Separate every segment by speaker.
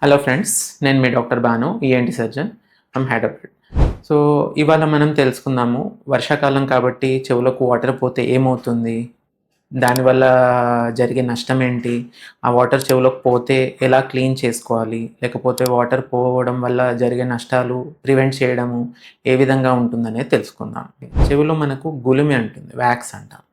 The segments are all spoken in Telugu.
Speaker 1: హలో ఫ్రెండ్స్, నేను మీ doctor Banu, ENT surgeon from Hyderabad. So ఇవాళ మనం తెలుసుకుందాము, వర్షాకాలం కాబట్టి చెవులకు వాటర్ పోతే ఏమవుతుంది, దానివల్ల జరిగే నష్టం ఏంటి, ఆ వాటర్ చెవులోకి పోతే ఎలా క్లీన్ చేసుకోవాలి, లేకపోతే వాటర్ పోవడం వల్ల జరిగే నష్టాలు ప్రివెంట్ చేయడము ఏ విధంగా ఉంటుందనేది తెలుసుకుందాం. చెవిలో మనకు గులిమి ఉంటుంది, వ్యాక్స్ అంటాం.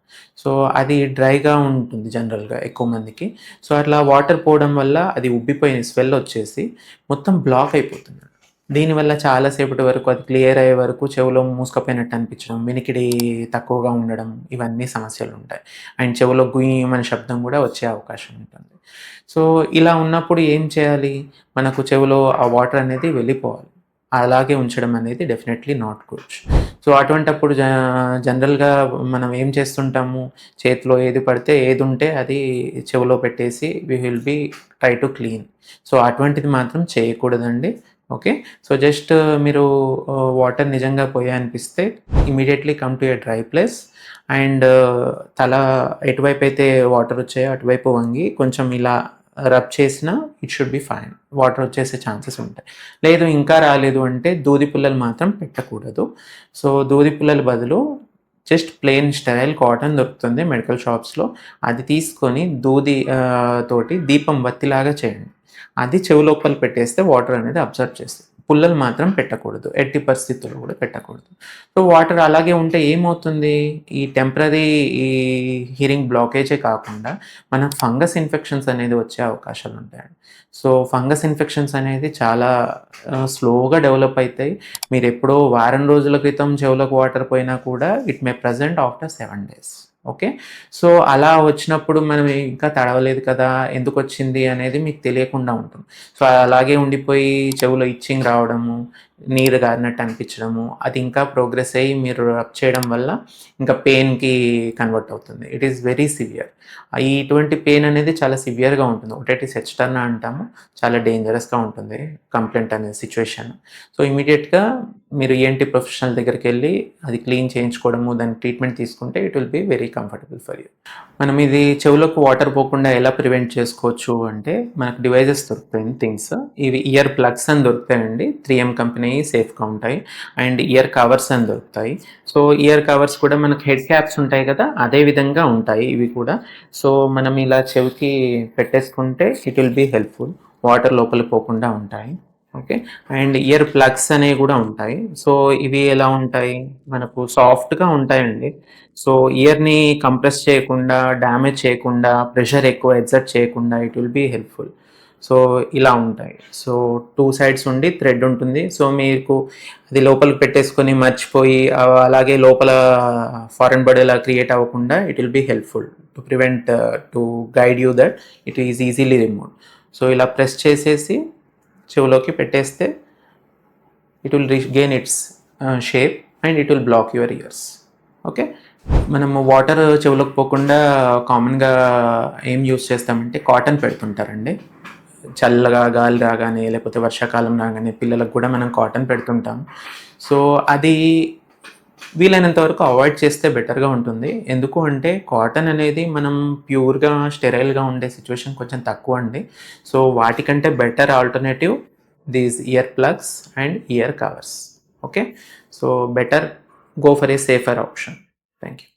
Speaker 1: సో అది డ్రైగా ఉంటుంది జనరల్గా ఎక్కువ మందికి. సో అట్లా వాటర్ పోవడం వల్ల అది ఉబ్బిపోయి స్వెల్ వచ్చేసి మొత్తం బ్లాక్ అయిపోతుంది. దీనివల్ల చాలాసేపటి వరకు అది క్లియర్ అయ్యే వరకు చెవిలో మూసుకపోయినట్టు అనిపించడం, వినికిడి తక్కువగా ఉండడం, ఇవన్నీ సమస్యలు ఉంటాయి. అండ్ చెవిలో గుయ్యమనే శబ్దం కూడా వచ్చే అవకాశం ఉంటుంది. సో ఇలా ఉన్నప్పుడు ఏం చేయాలి, మనకు చెవిలో ఆ వాటర్ అనేది వెళ్ళిపోవాలి. అలాగే ఉంచడం అనేది డెఫినెట్లీ నాట్ గుడ్. సో అటువంటప్పుడు జనరల్గా మనం ఏం చేస్తుంటాము, చేతిలో ఏది పడితే ఏది ఉంటే అది చెవిలో పెట్టేసి we will be try to clean. So అటువంటిది మాత్రం చేయకూడదండి. ఓకే. సో జస్ట్ మీరు వాటర్ నిజంగా పోయాయనిపిస్తే immediately come to a dry place and తల ఎటువైపు అయితే వాటర్ వచ్చాయో అటువైపు వంగి కొంచెం ఇలా రబ్ చేసినా it should be fine. Water వచ్చేసే ఛాన్సెస్ ఉంటాయి. లేదు ఇంకా రాలేదు అంటే దూది పుల్లలు మాత్రం పెట్టకూడదు. సో దూది పుల్లల బదులు జస్ట్ ప్లెయిన్ స్టైల్ కాటన్ దొరుకుతుంది మెడికల్ షాప్స్లో. అది తీసుకొని తోటి దీపం బత్తిలాగా చేయండి. అది చెవి లోపల పెట్టేస్తే వాటర్ అనేది అబ్జర్వ్ చేస్తుంది. పుల్లలు మాత్రం పెట్టకూడదు, ఎట్టి పరిస్థితుల్లో కూడా పెట్టకూడదు. సో వాటర్ అలాగే ఉంటే ఏమవుతుంది, ఈ టెంపరరీ ఈ హియరింగ్ బ్లాకేజే కాకుండా మనకు ఫంగస్ ఇన్ఫెక్షన్స్ అనేది వచ్చే అవకాశాలు ఉంటాయండి. సో ఫంగస్ ఇన్ఫెక్షన్స్ అనేది చాలా స్లోగా డెవలప్ అవుతాయి. మీరు ఎప్పుడో వారం రోజుల క్రితం చెవులకు వాటర్ పోయినా కూడా it may present after 7 days. Okay. So అలా వచ్చినప్పుడు మనం ఇంకా తడవలేదు కదా, ఎందుకు వచ్చింది అనేది మీకు తెలియకుండా ఉంటుంది. సో అలాగే ఉండిపోయి చెవులో ఇచ్చింగ్ రావడము, నీరు గారినట్టు అనిపించడము, అది ఇంకా ప్రోగ్రెస్ అయ్యి మీరు రబ్ చేయడం వల్ల ఇంకా పెయిన్కి కన్వర్ట్ అవుతుంది. It is very severe. ఇటువంటి పెయిన్ అనేది చాలా సివియర్గా ఉంటుంది. ఒకటేటి సెచ్టర్నా అంటాము, చాలా డేంజరస్గా ఉంటుంది కంప్లైంట్ అనే సిచ్యువేషన్. సో ఇమీడియట్గా మీరు ఈఎన్టీ ప్రొఫెషనల్ దగ్గరికి వెళ్ళి అది క్లీన్ చేయించుకోవడము, దాని ట్రీట్మెంట్ తీసుకుంటే it will be very comfortable for you. మనం ఇది చెవులోకి వాటర్ పోకుండా ఎలా ప్రివెంట్ చేసుకోవచ్చు అంటే, మనకు డివైజెస్ దొరుకుతాయి థింగ్స్. ఇవి ఇయర్ ప్లగ్స్ అని దొరుకుతాయండి, 3M కంపెనీ సేఫ్గా ఉంటాయి. అండ్ ఇయర్ కవర్స్ అని దొరుకుతాయి. సో ఇయర్ కవర్స్ కూడా మనకు హెడ్ క్యాప్స్ ఉంటాయి కదా, అదే విధంగా ఉంటాయి ఇవి కూడా. సో మనం ఇలా చెవికి పెట్టేసుకుంటే it will be helpful. Water లోపలికి పోకుండా ఉంటాయి. ఓకే. అండ్ ఇయర్ ప్లగ్స్ అనేవి కూడా ఉంటాయి. సో ఇవి ఎలా ఉంటాయి, మనకు సాఫ్ట్గా ఉంటాయండి. సో ఇయర్ని కంప్రెస్ చేయకుండా, డ్యామేజ్ చేయకుండా, ప్రెషర్ ఎక్కువ ఎగ్జర్ట్ చేయకుండా it will be helpful. So ఇలా ఉంటాయి. సో 2 sides ఉండి థ్రెడ్ ఉంటుంది. సో మీకు అది లోపలికి పెట్టేసుకొని మర్చిపోయి అలాగే లోపల ఫారెన్ బర్డ్ ఎలా క్రియేట్ అవ్వకుండా it will be helpful to prevent, to guide you that it is easily remove. So ఇలా ప్రెస్ చేసేసి చెవులోకి పెట్టేస్తే it will regain its shape and it will block your years. Okay. మనము వాటర్ చెవులోకి పోకుండా కామన్గా ఏం యూస్ చేస్తామంటే కాటన్ పెడుతుంటారండి. చల్లగా గాలి రాగానే లేకపోతే వర్షాకాలం రాగానే పిల్లలకు కూడా మనం కాటన్ పెడుతుంటాం. సో అది వీలైనంత వరకు అవాయిడ్ చేస్తే బెటర్గా ఉంటుంది. ఎందుకు అంటే కాటన్ అనేది మనం ప్యూర్గా స్టెరైల్గా ఉండే సిచ్యువేషన్ కొంచెం తక్కువ అండి. సో వాటికంటే better alternative these ear plugs and year covers. Okay. So better go for a safer option. Thank you.